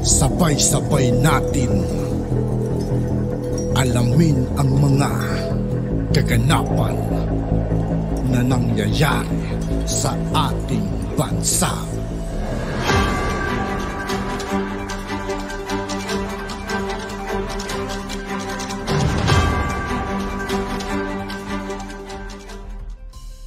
Sabay-sabay natin alamin ang mga kaganapan na nangyayari sa ating bansa.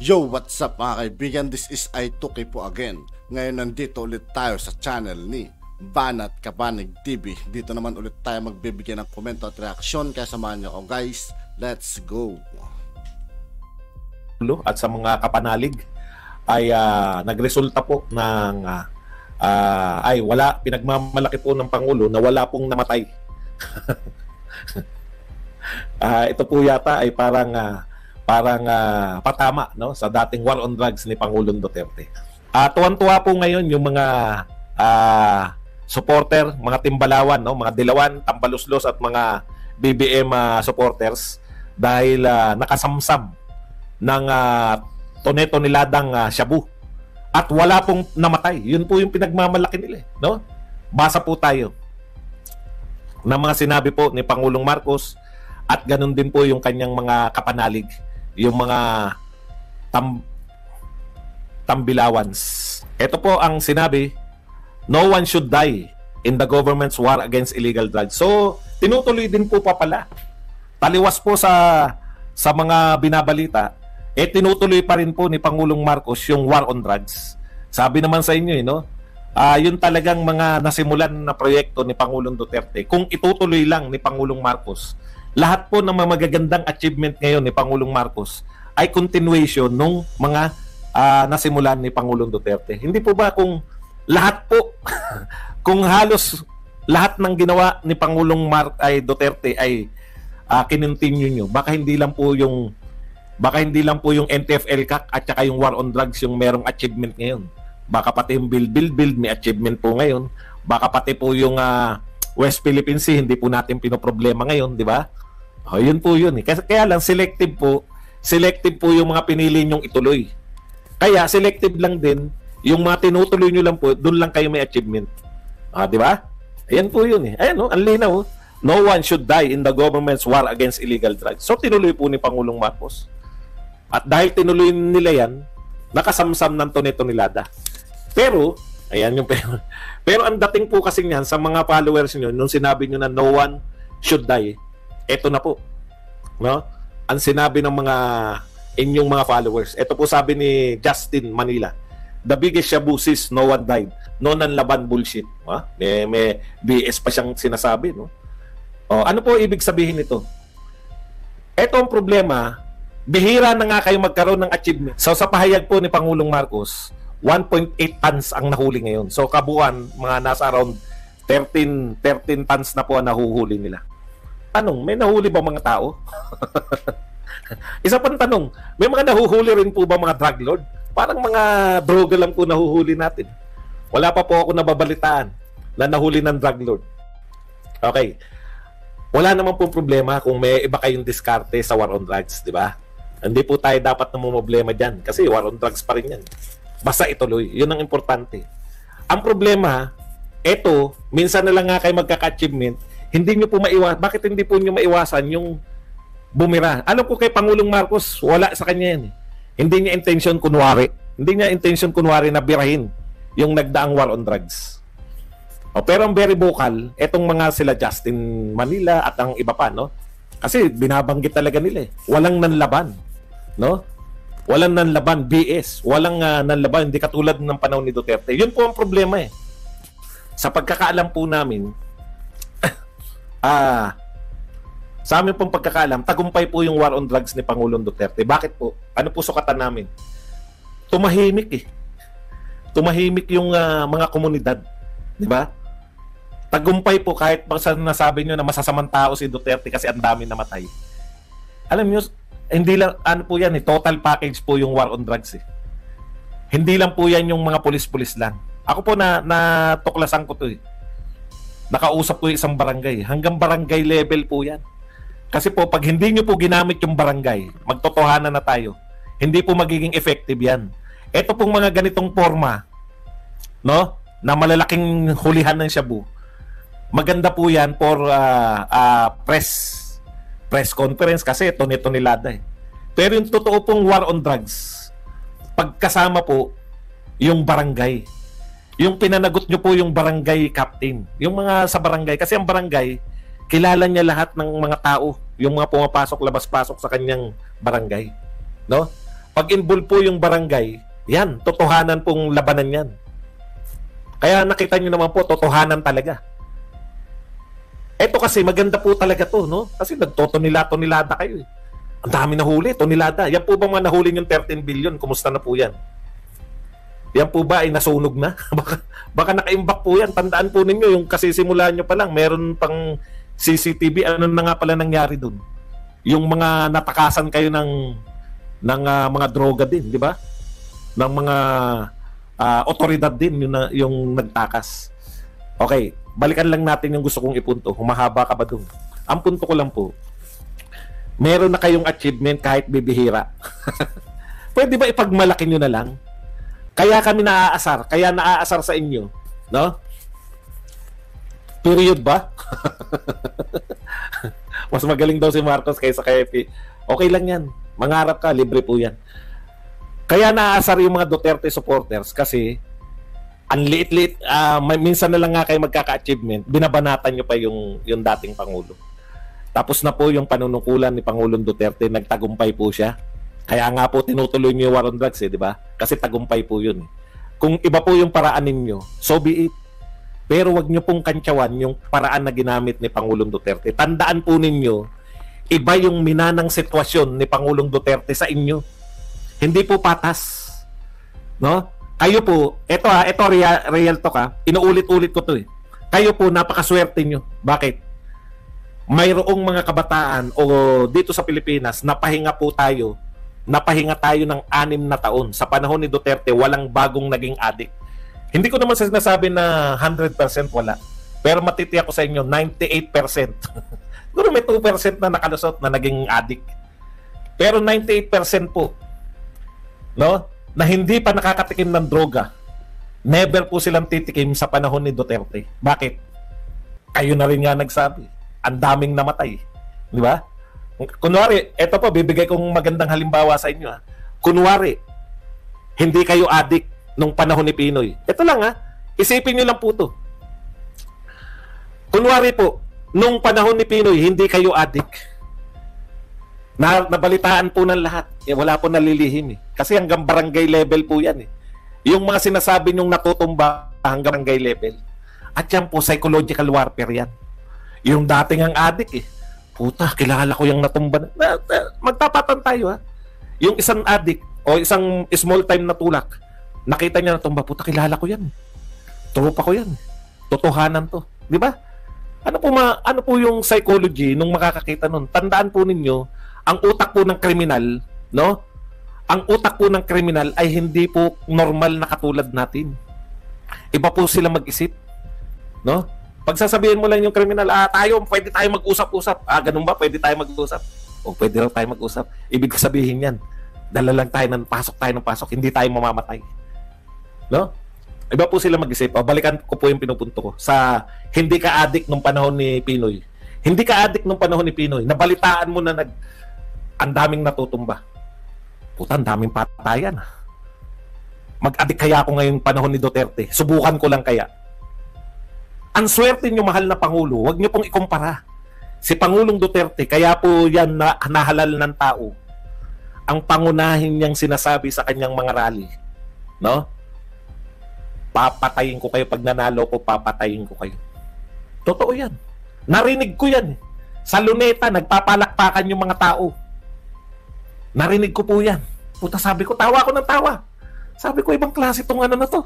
Yo, what's up mga kaibigan? This is I2K po again. Ngayon nandito ulit tayo sa channel ni Banat Kabanig TV. Dito naman ulit tayo magbibigay ng komento at reaksyon. Kaya samahan niyo ako guys. Let's go! At sa mga kapanalig ay nagresulta po ng wala, pinagmamalaki po ng Pangulo na wala pong namatay. Ito po yata ay parang patama, no, sa dating war on drugs ni Pangulong Duterte. Tuwan-tuwa po ngayon yung mga supporter, mga Timbalawan, no, mga Dilawan, Tambaluslos at mga BBM supporters dahil nakasamsam ng tone-toneladang shabu at wala pong namatay. Yun po yung pinagmamalaki nila, no? Basa po tayo ng mga sinabi po ni Pangulong Marcos at ganun din po yung kanyang mga kapanalig, yung mga Tambilawans. Ito po ang sinabi, no one should die in the government's war against illegal drugs. So, tinutuloy din po pa pala. Taliwas po sa mga binabalita, tinutuloy pa rin po ni Pangulong Marcos yung war on drugs. Sabi naman sa inyo, no? Yun talagang mga nasimulan na proyekto ni Pangulong Duterte. Kung itutuloy lang ni Pangulong Marcos, lahat po ng mga magagandang achievement ngayon ni Pangulong Marcos ay continuation nung mga nasimulan ni Pangulong Duterte. Hindi po ba kung lahat po, kung halos lahat ng ginawa ni Pangulong Duterte ay kinontinue nyo, baka hindi lang po yung NTF-ELCAC at saka yung war on drugs yung merong achievement ngayon. Baka pati yung build may achievement po ngayon. Baka pati po yung West Philippine Sea, hindi po natin pinoproblema ngayon, di ba? Yun po yun. Kaya lang, selective po yung mga pinili nyong ituloy. Kaya, selective lang din, yung mga tinutuloy nyo lang po, doon lang kayo may achievement. Di ba? Ayan po yun. Ayan, no? Ang linaw. No one should die in the government's war against illegal drugs. So, tinuloy po ni Pangulong Marcos. At dahil tinuloy nila yan, nakasamsam ng tone-tonelada. Pero, ayan yung pero ang dating po kasi niyan sa mga followers niyo nung sinabi niyo na no one should die, eto na po, no? Ang sinabi ng mga inyong mga followers, eto po sabi ni Justin Manila, the biggest shabu sis, no one died, no nanlaban bullshit. May BS pa siyang sinasabi, no? Ano po ibig sabihin nito? Eto ang problema, bihira na nga kayo magkaroon ng achievement. So sa pahayag po ni Pangulong Marcos, 1.8 tons ang nahuli ngayon. So kabuuan, mga nasa around 13 tons na po ang nahuhuli nila. Tanong, may nahuli ba mga tao? Isa pang tanong, may mga nahuhuli rin po ba mga drug lord? Parang mga droga lang po nahuhuli natin. Wala pa po ako nababalitaan na nahuli ng drug lord. Okay. Wala naman pong problema kung may iba kayong diskarte sa war on drugs, di ba? Hindi po tayo dapat namumblema dyan kasi war on drugs pa rin yan. Basta ituloy. Yun ang importante. Ang problema, minsan na lang nga kayo magkaka-achievement, hindi nyo po maiwasan. Bakit hindi po nyo maiwasan yung bumira? Alam ko kay Pangulong Marcos, wala sa kanya yan. Hindi niya intention kunwari. Hindi niya intention kunwari na birahin yung nagdaang war on drugs. Pero ang very vocal, etong mga sila Justin Manila at ang iba pa, no? Kasi binabanggit talaga nila. Walang nanlaban, no? Walang nanlaban, BS. Walang nanlaban, hindi katulad ng panahon ni Duterte. Yun po ang problema eh. Sa pagkakaalam po namin, sa amin pong pagkakaalam, tagumpay po yung war on drugs ni Pangulong Duterte. Bakit po? Ano po sukatan namin? Tumahimik eh. Tumahimik yung mga komunidad. Di ba? Tagumpay po kahit nasabi nyo na masasamang tao si Duterte kasi ang dami namatay. Alam nyo, hindi lang, ano po yan eh, total package po yung war on drugs eh. Hindi lang po yan yung mga pulis-pulis lang. Ako po natuklasan ko to eh. Nakausap ko yung isang barangay. Hanggang barangay level po yan. Kasi po, pag hindi nyo po ginamit yung barangay, magtotohanan na tayo. Hindi po magiging effective yan. Ito pong mga ganitong forma, no, na malalaking hulihan ng shabu, maganda po yan for press conference kasi tonilada eh. Pero yung totoo pong war on drugs, pagkasama po yung barangay. Yung pinanagot nyo po yung barangay captain. Yung mga sa barangay. Kasi ang barangay, kilala niya lahat ng mga tao. Yung mga pumapasok, labas-pasok sa kanyang barangay. No? Pag involve po yung barangay, yan, totohanan pong labanan yan. Kaya nakita nyo naman po, totohanan talaga. Eto kasi maganda po talaga to, no? Kasi nagtotonilada kayo eh. Ang dami nahuli, tonilada. Yan po ba mga nahuli yung 13 billion? Kumusta na po yan? Yan po ba ay nasunog na? baka naka-imbak po yan. Tandaan po ninyo, yung kasisimulan nyo pa lang, meron pang CCTV. Ano na nga pala nangyari dun? Yung mga natakasan kayo ng mga droga din, di ba? Ng mga otoridad din yung nagtakas. Okay, balikan lang natin yung gusto kong ipunto. Humahaba ka ba dun? Ang punto ko lang po, meron na kayong achievement kahit bibihira. Pwede ba ipagmalaki nyo na lang? Kaya kami naaasar sa inyo, no? Period ba? Mas magaling daw si Marcos kaysa kay Epi. Okay lang yan. Mangarap ka, libre po yan. Kaya naaasar yung mga Duterte supporters kasi ang liit-liit, minsan na lang nga kayo magkaka-achievement, binabanatan nyo pa yung dating Pangulo. Tapos na po yung panunungkulan ni Pangulong Duterte, nagtagumpay po siya. Kaya nga po tinutuloy niyo yung war on drugs di ba? Kasi tagumpay po yun. Kung iba po yung paraan ninyo, so be it. Pero wag niyo pong kantsawan yung paraan na ginamit ni Pangulong Duterte. Tandaan po ninyo, iba yung minanang sitwasyon ni Pangulong Duterte sa inyo. Hindi po patas. No? Kayo po, ito real talk inuulit-ulit ko to eh. Kayo po, napakaswerte nyo. Bakit? Mayroong mga kabataan o dito sa Pilipinas, napahinga tayo ng 6 na taon. Sa panahon ni Duterte, walang bagong naging addict. Hindi ko naman sinasabi na 100% wala. Pero matitiyak ko sa inyo, 98%. Siguro may 2% na nakalusot na naging addict. Pero 98% po, no, na hindi pa nakakatikim ng droga, never po silang titikim sa panahon ni Duterte. Bakit? Kayo na rin nga nagsabi. Ang daming namatay. Di ba? Kunwari, eto po, bibigay kong magandang halimbawa sa inyo. Kunwari, hindi kayo addict nung panahon ni Pinoy. Ito lang isipin nyo lang po to. Kunwari po, nung panahon ni Pinoy, hindi kayo addict. Nabalitaan po ng lahat. Wala po nalilihim Kasi hanggang barangay level po yan Yung mga sinasabi nyong natutumba hanggang barangay level. At yan po, psychological warfare yan. Yung dating ang addict puta, kilala ko yung natumba. Magtapatan tayo Yung isang addict o isang small time na tulak, nakita niya natumba, puta, kilala ko yan. Tropa ko yan. Totohanan to. Di ba? Ano po yung psychology nung makakakita nun? Tandaan po ninyo, ang utak po ng kriminal, no? Ang utak po ng kriminal ay hindi po normal na katulad natin. Iba po sila mag-isip, no? Pagsasabihin mo lang yung kriminal, pwede tayo mag-usap-usap. Ganun ba? Pwede tayo mag-usap? O, pwede raw tayo mag-usap. Ibig sabihin yan, dala lang tayo ng pasok, hindi tayo mamamatay. No? Iba po sila mag-isip. Balikan ko po yung pinupunto ko. Sa hindi ka addict nung panahon ni Pinoy. Hindi ka addict nung panahon ni Pinoy. Nabalitaan mo na ang daming natutumba. Puta, ang daming patayan. Mag-addict kaya ako ngayong panahon ni Duterte? Subukan ko lang kaya. Ang swerte nyo, mahal na Pangulo, huwag nyo pong ikumpara. Si Pangulong Duterte, kaya po yan nahalal ng tao. Ang pangunahin niyang sinasabi sa kanyang mga rally, no? Papatayin ko kayo pag nanalo ko, papatayin ko kayo. Totoo yan. Narinig ko yan. Sa Luneta, nagpapalakpakan yung mga tao. Narinig ko po yan. Puta, sabi ko, tawa ko ng tawa. Sabi ko, ibang klase itong na to.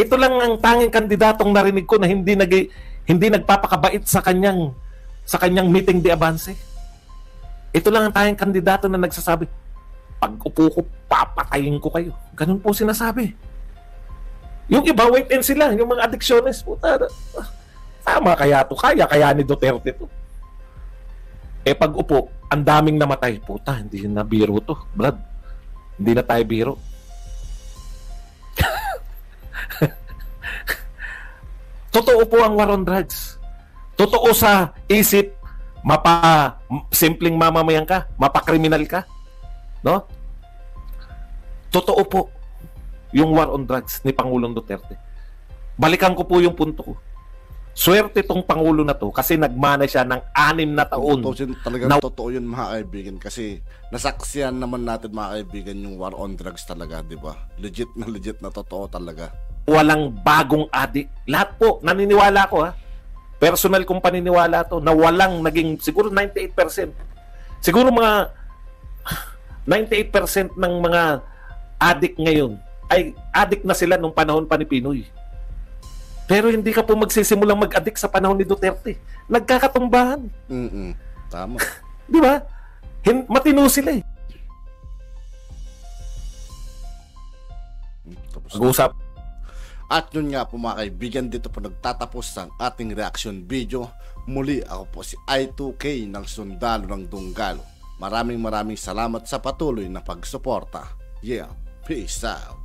Ito lang ang tanging kandidatong narinig ko na hindi nagpapakabait sa kanyang meeting de avance. Ito lang ang tanging kandidato na nagsasabi, pag upo ko, papatayin ko kayo. Ganun po sinasabi. Yung iba, wait and see lang. Yung mga adictionist, puta, tama kaya to? Kaya ni Duterte to. Pag upo, ang daming namatay. Puta, hindi na biro to. Brad, hindi na tayo biro. Totoo po ang war on drugs. Totoo sa isip, simpleng mamamayan ka, mapakriminal ka, no? Totoo po yung war on drugs ni Pangulong Duterte. Balikan ko po yung punto ko. Swerte tong Pangulo na to kasi nagmana siya ng 6 na taon. Talagang totoo yun mga kaibigan kasi nasaksiyan naman natin mga kaibigan yung war on drugs talaga, di ba? Legit na totoo talaga. Walang bagong adik. Lahat po, naniniwala ko ha. Personal kong paniniwala to na walang naging, siguro 98%. Siguro mga 98% ng mga adik ngayon ay adik na sila nung panahon pa ni Pinoy. Pero hindi ka po magsisimulang mag-addict sa panahon ni Duterte. Nagkakatumbahan. Tama. Di ba? Matino sila eh. Mag-usap. At yun nga po mga kaibigan, dito po nagtatapos ang ating reaction video. Muli ako po si I2K ng Sundalo ng Dunggalo. Maraming salamat sa patuloy na pagsuporta. Yeah, peace out.